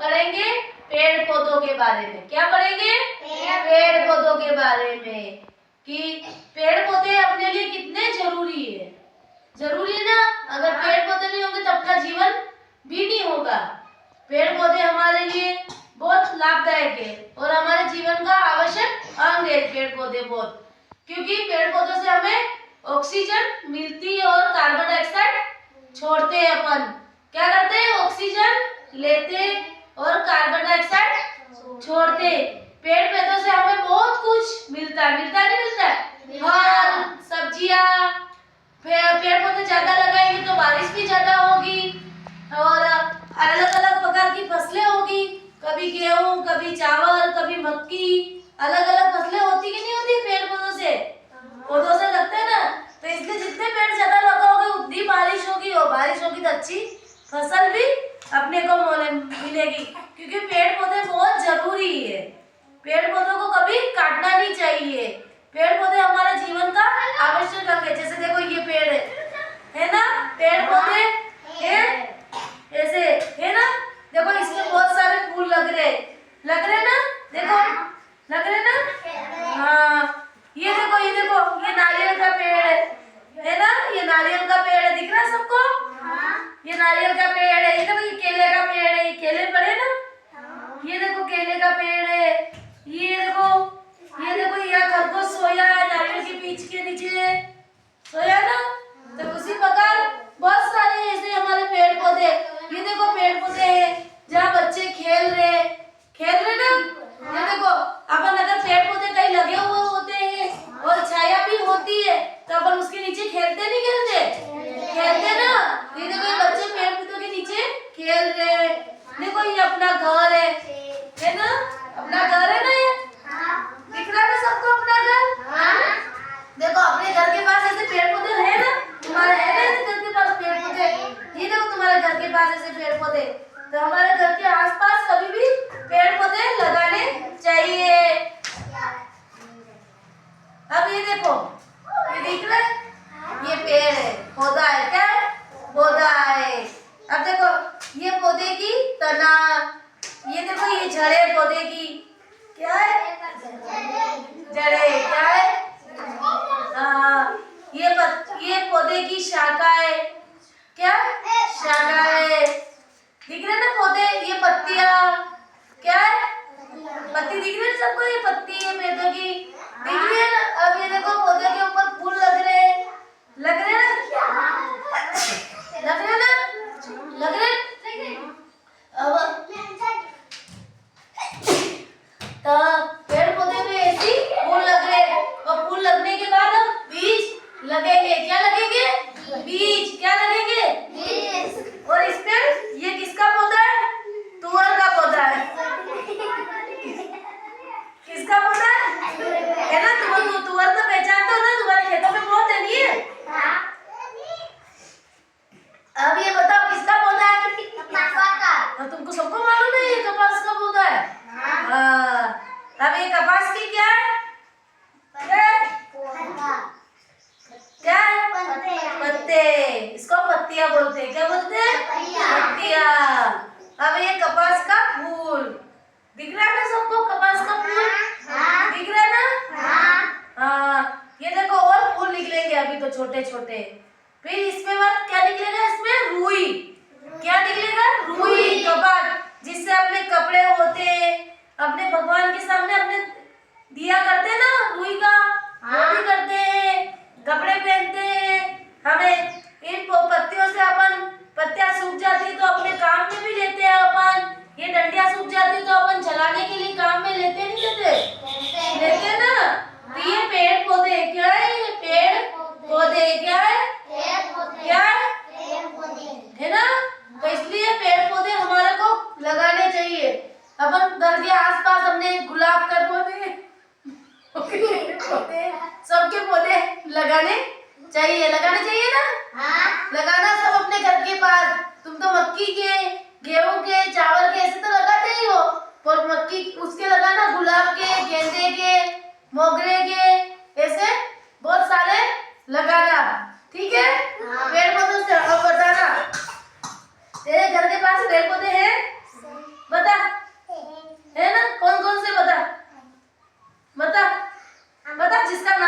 पढ़ेंगे पेड़ पौधों के बारे में। क्या पढ़ेंगे? पेड़ पौधों के बारे में कि पेड़ पौधे अपने लिए कितने जरूरी है। जरूरी है ना, अगर पेड़ पौधे नहीं होंगे तो अपना जीवन भी नहीं होगा। पेड़ पौधे हमारे लिए बहुत लाभदायक है और हमारे जीवन का आवश्यक अंग है पेड़ पौधे बहुत, क्योंकि पेड़ पौधों से हमें ऑक्सीजन मिलती है और कार्बन डाइऑक्साइड छोड़ते हैं। अपन क्या करते हैं? ऑक्सीजन लेते और कार्बन डाइऑक्साइड छोड़ते। पेड़ पौधों से हमें बहुत कुछ मिलता है। मिलता है नहीं मिलता है? फल, सब्जियां। पेड़ पौधे ज्यादा लगाएंगे तो बारिश भी ज्यादा होगी और अलग अलग प्रकार की फसलें होगी। कभी गेहूं, कभी चावल, कभी मक्की, अलग अलग फसलें होती कि नहीं होती पेड़ पौधों से? पौधों से लगते हैं ना, तो इसलिए जितने पेड़ ज्यादा लगाओगे उतनी बारिश होगी और बारिश होगी तो अच्छी फसल भी अपने को मिलेगी, क्योंकि पेड़ पौधे बहुत जरूरी है। पेड़ पौधों को कभी काटना नहीं चाहिए। पेड़ पौधे हमारे जीवन का आवश्यक अंग है। जैसे देखो ये पेड़ है ना, पेड़ पौधे है ऐसे है ना, देखो इसमें बहुत सारे फूल लग रहे ना, देखो लग रहे ना। हाँ ये देखो ये नारियल का पेड़ है ना, ये नारियल का पेड़ है, दिख रहा है सबको? ये नारियल का पेड़ है। ये देखो ये केले का पेड़ है, ये केले पड़े ना, ये देखो केले का पेड़ है। ये देखो यहाँ खरगोश सोया है नारियल के पीछ के नीचे सोया ना। तो उसी प्रकार बहुत सारे ऐसे हमारे पेड़ पौधे, ये देखो पेड़ पौधे हैं जहाँ बच्चे खेल रहे ना। ये देखो अपन अगर पेड़ पौधे कहीं लगे हुए होते हैं और छाया भी होती है तो अपन उसके नीचे खेलते नहीं खेलते ना। ये देखो ये बच्चे पेड़ पौधों के नीचे खेल रहे। देखो ये अपना घर है ना, अपना घर है ना, ये दिख रहा है ना सबको अपना घर? देखो अपने घर के पास ऐसे पेड़ पौधे है ना, तुम्हारे है ना ऐसे घर के पास पेड़ पौधे? ये देखो तुम्हारे घर के पास ऐसे पेड़ पौधे, तो हमारे घर के आसपास कभी भी पेड़ पौधे लगाने चाहिए। अब ये देखो ये दिख रहा है, ये पेड़ है, पौधा है। क्या है? पौधा है। अब देखो ये पौधे की तना, ये देखो ये जड़े पौधे की, क्या है? जड़े। क्या है? ये पौधे की शाखाएं। क्या? शाखाएं। दिख रहे ना पौधे? ये पत्तियां। क्या है? पत्ती दिख रही है सबको? ये पत्ती है पेड़ों की, दिख रही है ना। अब ये देखो पौधे के ऊपर फूल लग रहे ना, लग रहे ना। अब तो पेड़ पौधे में ऐसी फूल लग रहे और फूल लगने के बाद हम बीज लगेंगे। क्या लगेंगे? बीज। क्या लगेंगे? बीज। और इसमें ये किसका पौधा है? तुअर का पौधा है। किसका पौधा है ना? तुअर तो पहचानते हो ना, तुम्हारे खेतों में बहुत है नहीं है? अब ये बताओ किसका पौधा है? कपास का। तुमको सबको मालूम है ये कपास का पौधा है? हाँ। अब ये कपास की क्या है? क्या है? पत्ते। इसको पत्तियां बोलते हैं। क्या बोलते हैं? पत्तियां। अब ये कपास का फूल दिख रहा है ना सबको? कपास का फूल दिख रहा है ना? हाँ। ये देखो और फूल निकलेंगे अभी तो छोटे छोटे। फिर इसमें बाद क्या निकलेगा? इसमें रुई। क्या निकलेगा? रुई। कपास जिससे अपने कपड़े होते हैं, अपने भगवान के सामने अपने दिया करते हैं ना, रुई का वो भी करते हैं, कपड़े पहनते हैं। हमें इन पत्तियों से अपन पत्तियां सूख जाती तो अपने काम में भी लेते हैं अपन। ये डंडियां सूख जाती तो अपन जलाने के लिए काम में लेते नहीं लेते ना। तो ये पेड़ पौधे क्या है? ये पेड़ पौधे क्या है? क्या है ना? तो इसलिए पेड़ पौधे हमारे को लगाने चाहिए। अपन घर के आसपास हमने गुलाब का पौधे सबके पौधे लगाने चाहिए ना। लगाना सब अपने घर के पास। तुम तो मक्की के, गेहूं के, चावल के ऐसे तो लगाते ही हो, पर मक्की उसके लगाना, गुलाब के, गेंदे के, मोगरे के, ऐसे बहुत सारे लगाना। ठीक है? पेड़ पौधों से अब बताना, तेरे घर के पास पेड़ पौधे हैं? बता। जिसका